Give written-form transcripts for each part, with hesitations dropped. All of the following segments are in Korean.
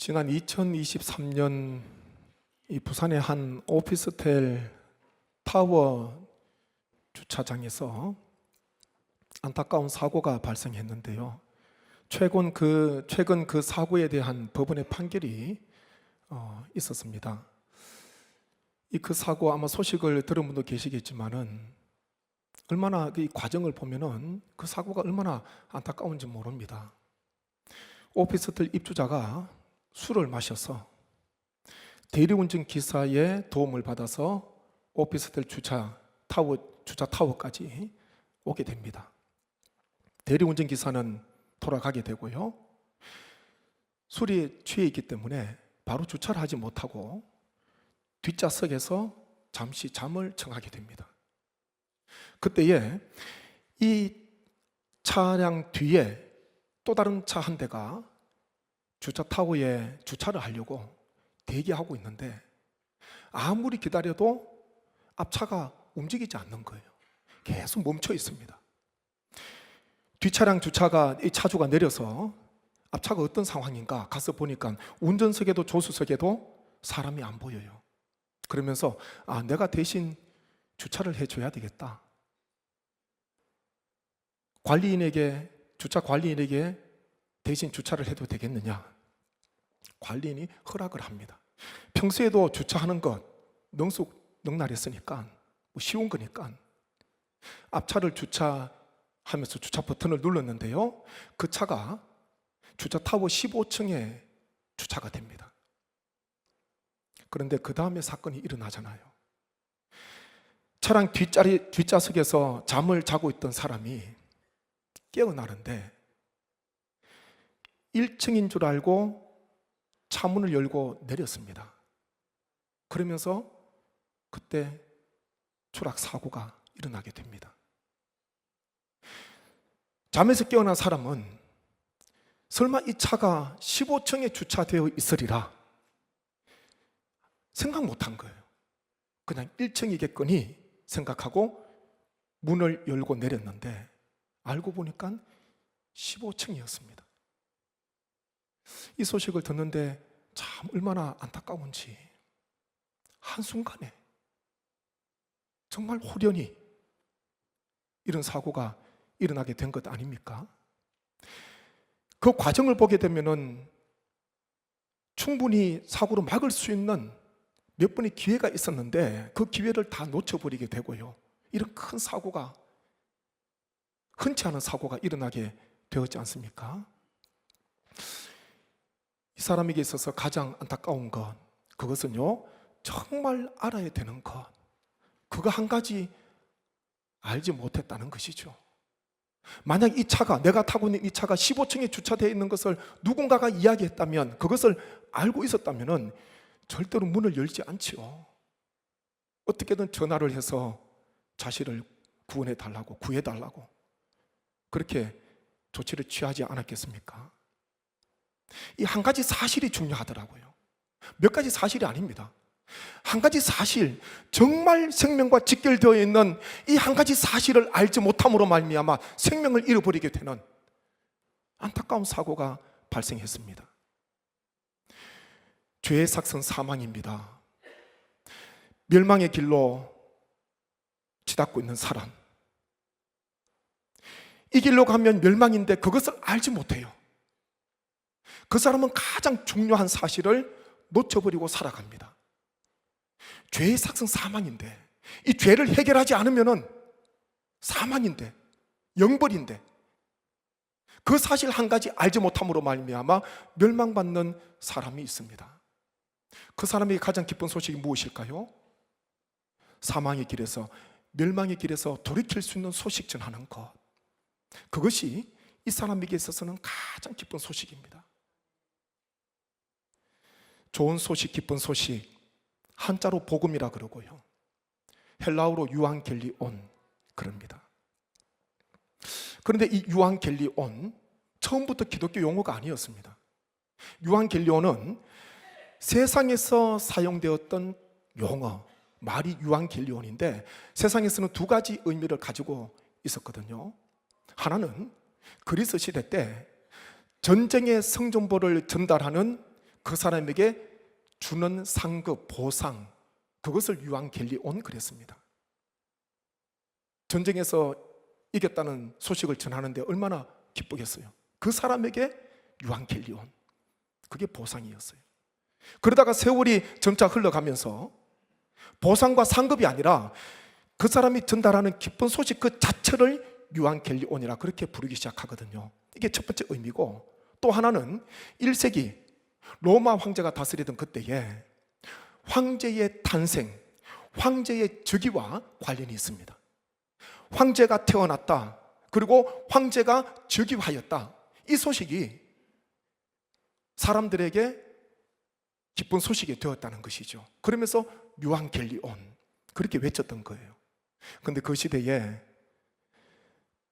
지난 2023년 이 부산의 한 오피스텔 타워 주차장에서 안타까운 사고가 발생했는데요. 최근 그 사고에 대한 법원의 판결이 있었습니다. 그 사고 아마 소식을 들은 분도 계시겠지만은 얼마나 이 과정을 보면은 그 사고가 얼마나 안타까운지 모릅니다. 오피스텔 입주자가 술을 마셔서 대리운전 기사의 도움을 받아서 오피스텔 주차 타워까지 오게 됩니다. 대리운전 기사는 돌아가게 되고요. 술이 취해 있기 때문에 바로 주차를 하지 못하고 뒷좌석에서 잠시 잠을 청하게 됩니다. 그때에 이 차량 뒤에 또 다른 차 한 대가 주차 타워에 주차를 하려고 대기하고 있는데 아무리 기다려도 앞차가 움직이지 않는 거예요. 계속 멈춰 있습니다. 뒷차량 이 차주가 내려서 앞차가 어떤 상황인가 가서 보니까 운전석에도 조수석에도 사람이 안 보여요. 그러면서 내가 대신 주차를 해줘야 되겠다. 주차 관리인에게 대신 주차를 해도 되겠느냐? 관리인이 허락을 합니다. 평소에도 주차하는 것 넉넉했으니까 쉬운 거니까 앞차를 주차하면서 주차 버튼을 눌렀는데요. 그 차가 주차 타워 15층에 주차가 됩니다. 그런데 그 다음에 사건이 일어나잖아요. 차량 뒷좌석에서 잠을 자고 있던 사람이 깨어나는데 1층인 줄 알고 차문을 열고 내렸습니다. 그러면서 그때 추락 사고가 일어나게 됩니다. 잠에서 깨어난 사람은 설마 이 차가 15층에 주차되어 있으리라 생각 못한 거예요. 그냥 1층이겠거니 생각하고 문을 열고 내렸는데 알고 보니까 15층이었습니다. 이 소식을 듣는데 참 얼마나 안타까운지 한순간에 정말 호련히 이런 사고가 일어나게 된 것 아닙니까? 그 과정을 보게 되면은 충분히 사고를 막을 수 있는 몇 번의 기회가 있었는데 그 기회를 다 놓쳐버리게 되고요. 이런 큰 사고가, 흔치 않은 사고가 일어나게 되었지 않습니까? 이 사람에게 있어서 가장 안타까운 것, 그것은요, 정말 알아야 되는 것, 그거 한 가지 알지 못했다는 것이죠. 만약 내가 타고 있는 이 차가 15층에 주차되어 있는 것을 누군가가 이야기했다면, 그것을 알고 있었다면 절대로 문을 열지 않지요. 어떻게든 전화를 해서 자신을 구해달라고 그렇게 조치를 취하지 않았겠습니까? 이 한 가지 사실이 중요하더라고요. 몇 가지 사실이 아닙니다. 한 가지 사실, 정말 생명과 직결되어 있는 이 한 가지 사실을 알지 못함으로 말미암아 생명을 잃어버리게 되는 안타까운 사고가 발생했습니다. 죄의 삭선 사망입니다. 멸망의 길로 치닫고 있는 사람, 이 길로 가면 멸망인데 그것을 알지 못해요. 그 사람은 가장 중요한 사실을 놓쳐버리고 살아갑니다. 죄의 삭선 사망인데, 이 죄를 해결하지 않으면 사망인데, 영벌인데, 그 사실 한 가지 알지 못함으로 말미암아 멸망받는 사람이 있습니다. 그 사람에게 가장 기쁜 소식이 무엇일까요? 사망의 길에서, 멸망의 길에서 돌이킬 수 있는 소식 전하는 것, 그것이 이 사람에게 있어서는 가장 기쁜 소식입니다. 좋은 소식, 기쁜 소식, 한자로 복음이라 그러고요, 헬라어로 유앙겔리온 그럽니다. 그런데 이 유앙겔리온, 처음부터 기독교 용어가 아니었습니다. 유앙겔리온은 세상에서 사용되었던 용어, 말이 유앙겔리온인데 세상에서는 두 가지 의미를 가지고 있었거든요. 하나는 그리스 시대 때 전쟁의 성정보를 전달하는 그 사람에게 주는 상급, 보상, 그것을 유앙겔리온 그랬습니다. 전쟁에서 이겼다는 소식을 전하는데 얼마나 기쁘겠어요. 그 사람에게 유앙겔리온, 그게 보상이었어요. 그러다가 세월이 점차 흘러가면서 보상과 상급이 아니라 그 사람이 전달하는 기쁜 소식 그 자체를 유앙겔리온이라 그렇게 부르기 시작하거든요. 이게 첫 번째 의미고, 또 하나는 1세기 로마 황제가 다스리던 그때에 황제의 탄생, 황제의 즉위와 관련이 있습니다. 황제가 태어났다, 그리고 황제가 즉위하였다, 이 소식이 사람들에게 기쁜 소식이 되었다는 것이죠. 그러면서 유앙겔리온 그렇게 외쳤던 거예요. 그런데 그 시대에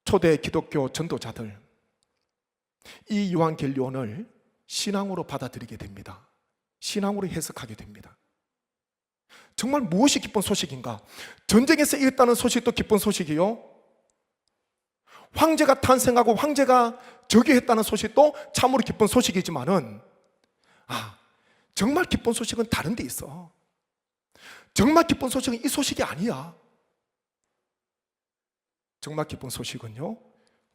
초대 기독교 전도자들, 이 유앙겔리온을 신앙으로 받아들이게 됩니다. 신앙으로 해석하게 됩니다. 정말 무엇이 기쁜 소식인가? 전쟁에서 이겼다는 소식도 기쁜 소식이요, 황제가 탄생하고 황제가 즉위했다는 소식도 참으로 기쁜 소식이지만은, 정말 기쁜 소식은 다른 데 있어. 정말 기쁜 소식은 이 소식이 아니야. 정말 기쁜 소식은요,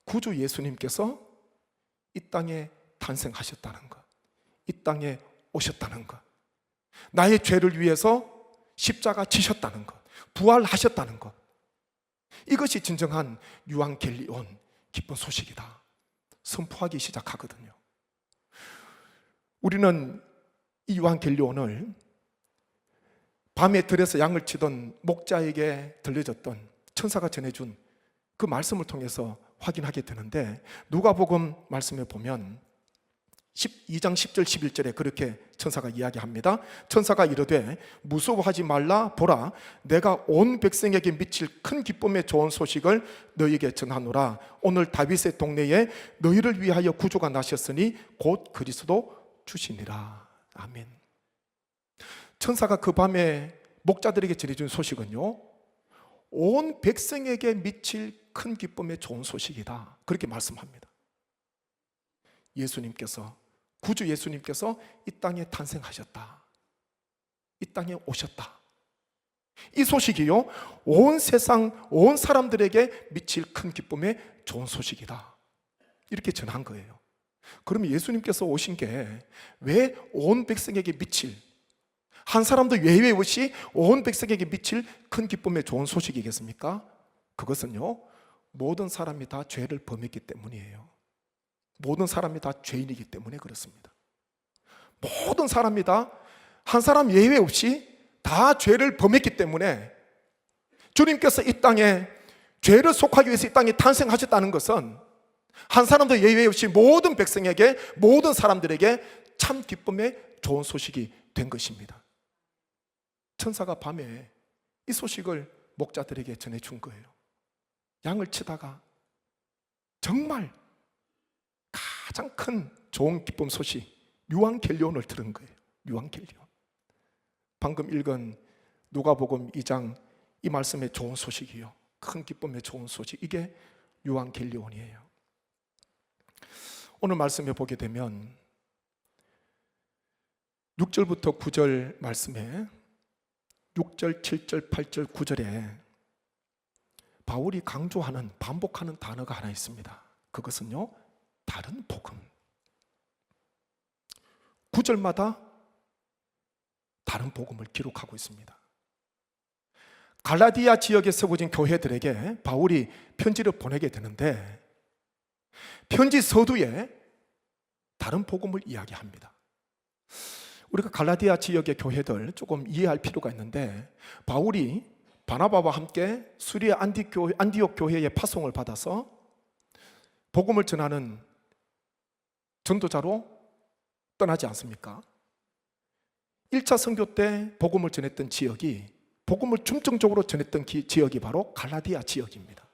구주 예수님께서 이 땅에 탄생하셨다는 것, 이 땅에 오셨다는 것, 나의 죄를 위해서 십자가 지셨다는 것, 부활하셨다는 것, 이것이 진정한 유앙겔리온, 기쁜 소식이다 선포하기 시작하거든요. 우리는 이 유앙겔리온을 밤에 들에서 양을 치던 목자에게 들려졌던 천사가 전해준 그 말씀을 통해서 확인하게 되는데, 누가복음 말씀에 보면 12장 10절 11절에 그렇게 천사가 이야기합니다. 천사가 이르되 무서워하지 말라, 보라 내가 온 백성에게 미칠 큰 기쁨의 좋은 소식을 너희에게 전하노라. 오늘 다윗의 동네에 너희를 위하여 구주가 나셨으니 곧 그리스도 주시니라. 아멘. 천사가 그 밤에 목자들에게 전해준 소식은요, 온 백성에게 미칠 큰 기쁨의 좋은 소식이다 그렇게 말씀합니다. 예수님께서, 구주 예수님께서 이 땅에 탄생하셨다, 이 땅에 오셨다, 이 소식이요 온 세상 온 사람들에게 미칠 큰 기쁨의 좋은 소식이다 이렇게 전한 거예요. 그러면 예수님께서 오신 게 왜 온 백성에게 미칠, 한 사람도 예외 없이 온 백성에게 미칠 큰 기쁨의 좋은 소식이겠습니까? 그것은요, 모든 사람이 다 죄를 범했기 때문이에요. 모든 사람이 다 죄인이기 때문에 그렇습니다. 모든 사람이 다, 한 사람 예외 없이 다 죄를 범했기 때문에 주님께서 이 땅에 죄를 속하기 위해서 이 땅에 탄생하셨다는 것은 한 사람도 예외 없이 모든 백성에게, 모든 사람들에게 참 기쁨의 좋은 소식이 된 것입니다. 천사가 밤에 이 소식을 목자들에게 전해준 거예요. 양을 치다가 정말 가장 큰 좋은 기쁨 소식, 유앙겔리온을 들은 거예요. 유앙겔리온. 방금 읽은 누가복음 2장 이 말씀의 좋은 소식이요, 큰 기쁨의 좋은 소식, 이게 유앙겔리온이에요. 오늘 말씀에 보게 되면 6절부터 9절 말씀에 6절, 7절, 8절, 9절에 바울이 강조하는, 반복하는 단어가 하나 있습니다. 그것은요, 다른 복음. 9절마다 다른 복음을 기록하고 있습니다. 갈라디아 지역에 세워진 교회들에게 바울이 편지를 보내게 되는데, 편지 서두에 다른 복음을 이야기합니다. 우리가 갈라디아 지역의 교회들 조금 이해할 필요가 있는데, 바울이 바나바와 함께 수리아 안디옥 교회의 파송을 받아서 복음을 전하는 전도자로 떠나지 않습니까? 1차 선교 때 복음을 전했던 지역이, 복음을 중점적으로 전했던 지역이 바로 갈라디아 지역입니다.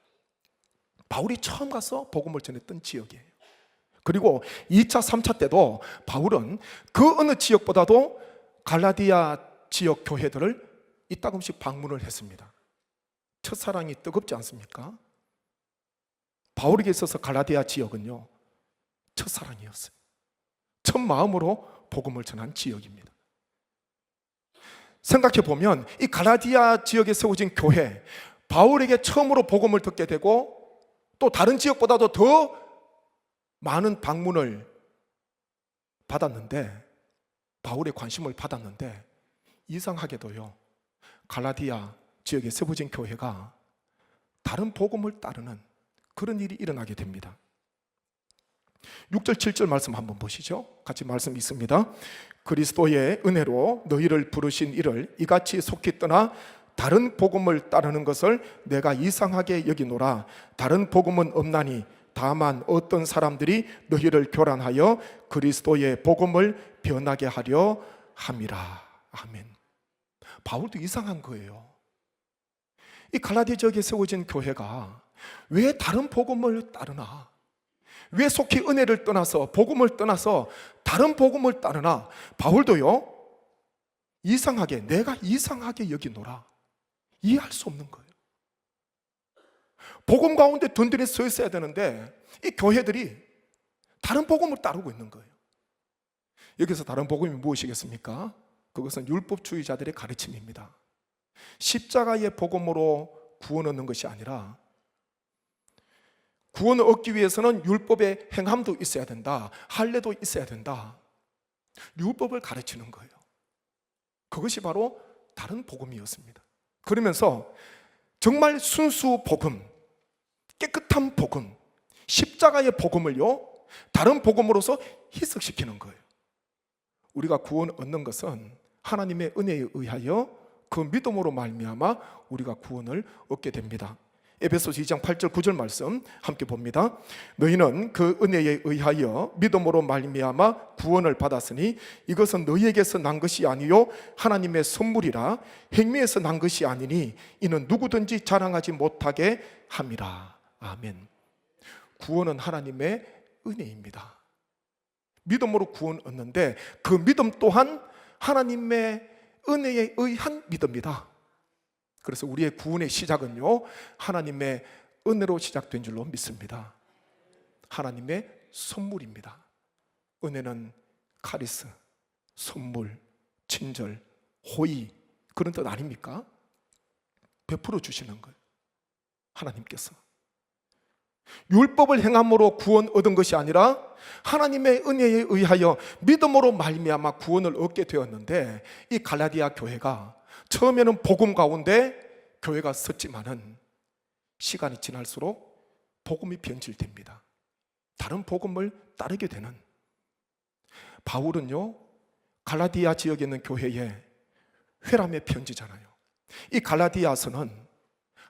바울이 처음 가서 복음을 전했던 지역이에요. 그리고 2차, 3차 때도 바울은 그 어느 지역보다도 갈라디아 지역 교회들을 이따금씩 방문을 했습니다. 첫사랑이 뜨겁지 않습니까? 바울에게 있어서 갈라디아 지역은요, 첫사랑이었어요. 첫 마음으로 복음을 전한 지역입니다. 생각해 보면 이 갈라디아 지역에 세워진 교회, 바울에게 처음으로 복음을 듣게 되고 또 다른 지역보다도 더 많은 방문을 받았는데, 바울의 관심을 받았는데, 이상하게도요 갈라디아 지역에 세워진 교회가 다른 복음을 따르는 그런 일이 일어나게 됩니다. 6절 7절 말씀 한번 보시죠. 같이 말씀 있습니다. 그리스도의 은혜로 너희를 부르신 이를 이같이 속히 떠나 다른 복음을 따르는 것을 내가 이상하게 여기노라. 다른 복음은 없나니 다만 어떤 사람들이 너희를 교란하여 그리스도의 복음을 변하게 하려 함이라. 아멘. 바울도 이상한 거예요. 이 갈라디아 지역에 세워진 교회가 왜 다른 복음을 따르나? 왜 속히 은혜를 떠나서 복음을 떠나서 다른 복음을 따르나? 바울도요 이상하게, 내가 이상하게 여기노라. 이해할 수 없는 거예요. 복음 가운데 든든히 서 있어야 되는데 이 교회들이 다른 복음을 따르고 있는 거예요. 여기서 다른 복음이 무엇이겠습니까? 그것은 율법주의자들의 가르침입니다. 십자가의 복음으로 구원 얻는 것이 아니라 구원을 얻기 위해서는 율법의 행함도 있어야 된다, 할례도 있어야 된다, 율법을 가르치는 거예요. 그것이 바로 다른 복음이었습니다. 그러면서 정말 순수 복음, 깨끗한 복음, 십자가의 복음을요 다른 복음으로서 희석시키는 거예요. 우리가 구원 얻는 것은 하나님의 은혜에 의하여 그 믿음으로 말미암아 우리가 구원을 얻게 됩니다. 에베소서 2장 8절 9절 말씀 함께 봅니다. 너희는 그 은혜에 의하여 믿음으로 말미암아 구원을 받았으니 이것은 너희에게서 난 것이 아니요 하나님의 선물이라. 행위에서 난 것이 아니니 이는 누구든지 자랑하지 못하게 함이라. 아멘. 구원은 하나님의 은혜입니다. 믿음으로 구원 얻는데 그 믿음 또한 하나님의 은혜에 의한 믿음이다. 그래서 우리의 구원의 시작은요 하나님의 은혜로 시작된 줄로 믿습니다. 하나님의 선물입니다. 은혜는 카리스, 선물, 친절, 호의 그런 뜻 아닙니까? 베풀어 주시는 거예요. 하나님께서 율법을 행함으로 구원 얻은 것이 아니라 하나님의 은혜에 의하여 믿음으로 말미암아 구원을 얻게 되었는데, 이 갈라디아 교회가 처음에는 복음 가운데 교회가 섰지만은 시간이 지날수록 복음이 변질됩니다. 다른 복음을 따르게 되는. 바울은요 갈라디아 지역에 있는 교회에 회람의 편지잖아요. 이 갈라디아서는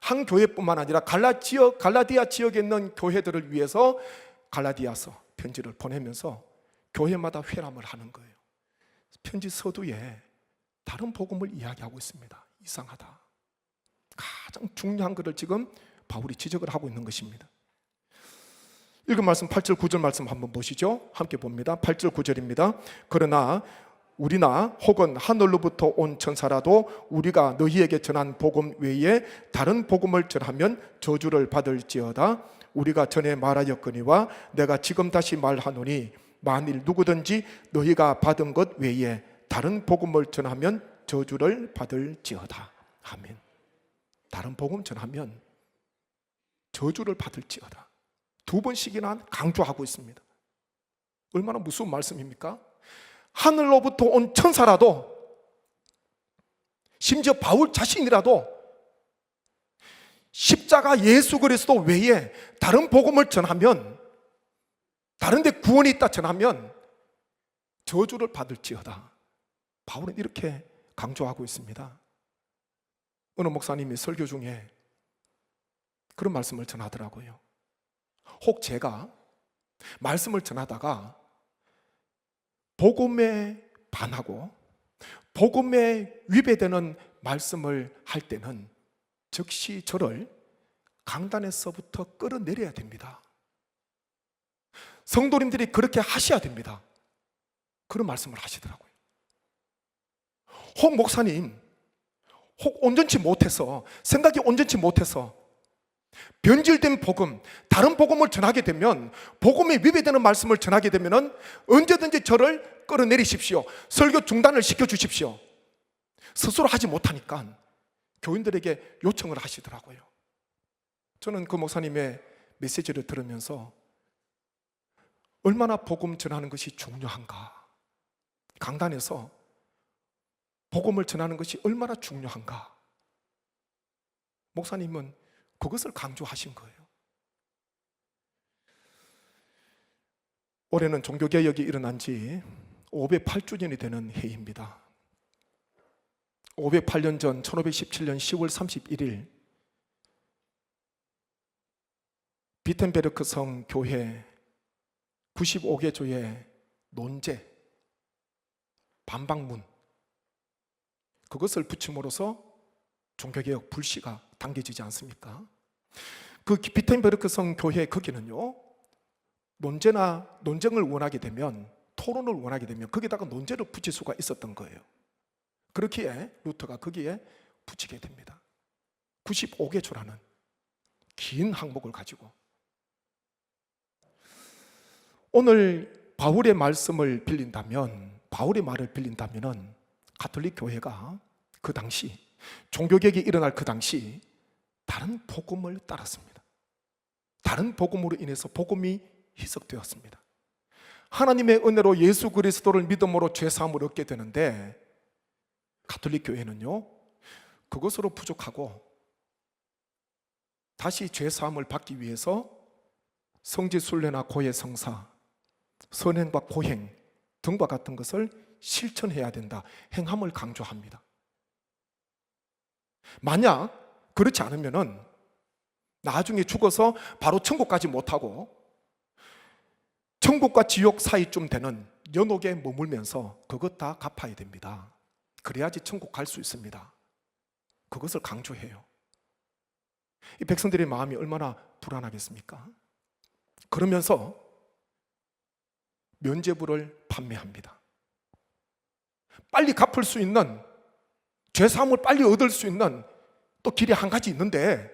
한 교회뿐만 아니라 갈라디아 지역에 있는 교회들을 위해서 갈라디아서 편지를 보내면서 교회마다 회람을 하는 거예요. 편지 서두에 다른 복음을 이야기하고 있습니다. 이상하다. 가장 중요한 것을 지금 바울이 지적을 하고 있는 것입니다. 읽은 말씀 8절 9절 말씀 한번 보시죠. 함께 봅니다. 8절 9절입니다. 그러나 우리나 혹은 하늘로부터 온 천사라도 우리가 너희에게 전한 복음 외에 다른 복음을 전하면 저주를 받을지어다. 우리가 전에 말하였거니와 내가 지금 다시 말하노니 만일 누구든지 너희가 받은 것 외에 다른 복음을 전하면 저주를 받을지어다. 아멘. 다른 복음 전하면 저주를 받을지어다. 두 번씩이나 강조하고 있습니다. 얼마나 무서운 말씀입니까? 하늘로부터 온 천사라도, 심지어 바울 자신이라도 십자가 예수 그리스도 외에 다른 복음을 전하면, 다른 데 구원이 있다 전하면 저주를 받을지어다. 바울은 이렇게 강조하고 있습니다. 어느 목사님이 설교 중에 그런 말씀을 전하더라고요. 혹 제가 말씀을 전하다가 복음에 반하고 복음에 위배되는 말씀을 할 때는 즉시 저를 강단에서부터 끌어내려야 됩니다. 성도님들이 그렇게 하셔야 됩니다. 그런 말씀을 하시더라고요. 혹 목사님, 혹 온전치 못해서, 생각이 온전치 못해서 변질된 복음, 다른 복음을 전하게 되면, 복음에 위배되는 말씀을 전하게 되면 언제든지 저를 끌어내리십시오. 설교 중단을 시켜주십시오. 스스로 하지 못하니까 교인들에게 요청을 하시더라고요. 저는 그 목사님의 메시지를 들으면서 얼마나 복음 전하는 것이 중요한가, 강단에서 복음을 전하는 것이 얼마나 중요한가, 목사님은 그것을 강조하신 거예요. 올해는 종교개혁이 일어난 지 508주년이 되는 해입니다. 508년 전 1517년 10월 31일 비텐베르크 성 교회 95개 조의 논제, 반박문, 그것을 붙임으로써 종교개혁 불씨가 당겨지지 않습니까? 그 비텐베르크 성 교회 거기는요, 논쟁을 원하게 되면, 토론을 원하게 되면 거기다가 논제를 붙일 수가 있었던 거예요. 그렇기에 루터가 거기에 붙이게 됩니다. 95개 조라는 긴 항목을 가지고. 오늘 바울의 말씀을 빌린다면, 바울의 말을 빌린다면 가톨릭 교회가 그 당시, 종교개혁이 일어날 그 당시 다른 복음을 따랐습니다. 다른 복음으로 인해서 복음이 희석되었습니다. 하나님의 은혜로 예수 그리스도를 믿음으로 죄사함을 얻게 되는데, 가톨릭 교회는요, 그것으로 부족하고 다시 죄사함을 받기 위해서 성지순례나 고해성사, 선행과 고행 등과 같은 것을 실천해야 된다, 행함을 강조합니다. 만약 그렇지 않으면은 나중에 죽어서 바로 천국까지 못하고 천국과 지옥 사이쯤 되는 연옥에 머물면서 그것 다 갚아야 됩니다. 그래야지 천국 갈 수 있습니다. 그것을 강조해요. 이 백성들의 마음이 얼마나 불안하겠습니까? 그러면서 면죄부를 판매합니다. 빨리 갚을 수 있는, 죄사함을 빨리 얻을 수 있는 또 길이 한 가지 있는데,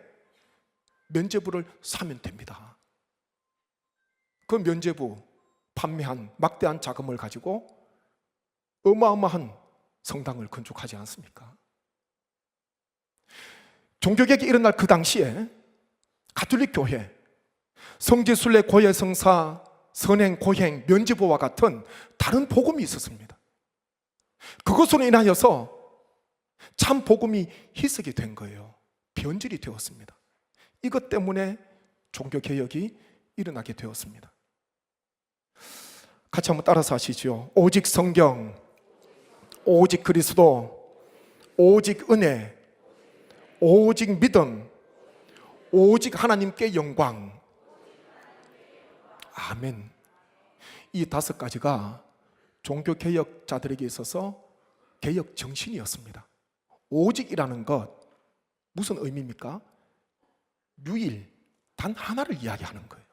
면죄부를 사면 됩니다. 그 면죄부 판매한 막대한 자금을 가지고 어마어마한 성당을 건축하지 않습니까? 종교개혁이 일어날 그 당시에 가톨릭 교회, 성지순례, 고해성사, 선행, 고행, 면죄부와 같은 다른 복음이 있었습니다. 그것으로 인하여서 참 복음이 희석이 된 거예요. 변질이 되었습니다. 이것 때문에 종교개혁이 일어나게 되었습니다. 같이 한번 따라서 하시죠. 오직 성경, 오직 그리스도, 오직 은혜, 오직 믿음, 오직 하나님께 영광. 아멘. 이 5가지가 종교개혁자들에게 있어서 개혁 정신이었습니다. 오직이라는 것, 무슨 의미입니까? 유일, 단 하나를 이야기하는 거예요.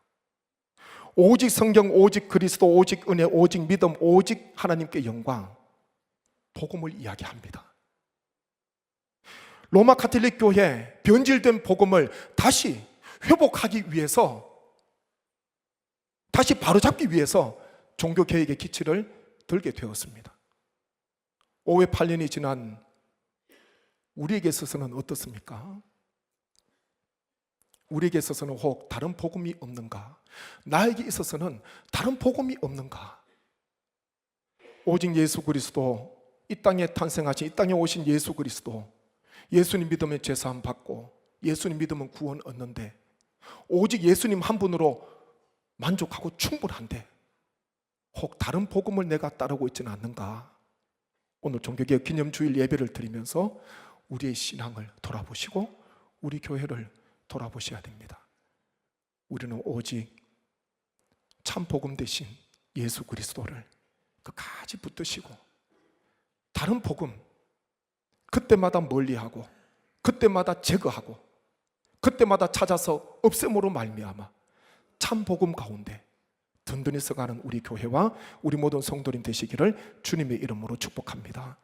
오직 성경, 오직 그리스도, 오직 은혜, 오직 믿음, 오직 하나님께 영광, 복음을 이야기합니다. 로마 가톨릭 교회 변질된 복음을 다시 회복하기 위해서, 다시 바로잡기 위해서 종교개혁의 기치를 들게 되었습니다. 508년이 지난 우리에게 있어서는 어떻습니까? 우리에게 있어서는 혹 다른 복음이 없는가? 나에게 있어서는 다른 복음이 없는가? 오직 예수 그리스도, 이 땅에 탄생하신, 이 땅에 오신 예수 그리스도, 예수님 믿으면 죄사함 받고 예수님 믿으면 구원 얻는데, 오직 예수님 한 분으로 만족하고 충분한데 혹 다른 복음을 내가 따르고 있지는 않는가? 오늘 종교개혁 기념주일 예배를 드리면서 우리의 신앙을 돌아보시고 우리 교회를 돌아보셔야 됩니다. 우리는 오직 참 복음 대신 예수 그리스도를 끝까지 붙드시고, 다른 복음 그때마다 멀리하고 그때마다 제거하고 그때마다 찾아서 없앰으로 말미암아 참 복음 가운데 든든히 서가는 우리 교회와 우리 모든 성도님 되시기를 주님의 이름으로 축복합니다.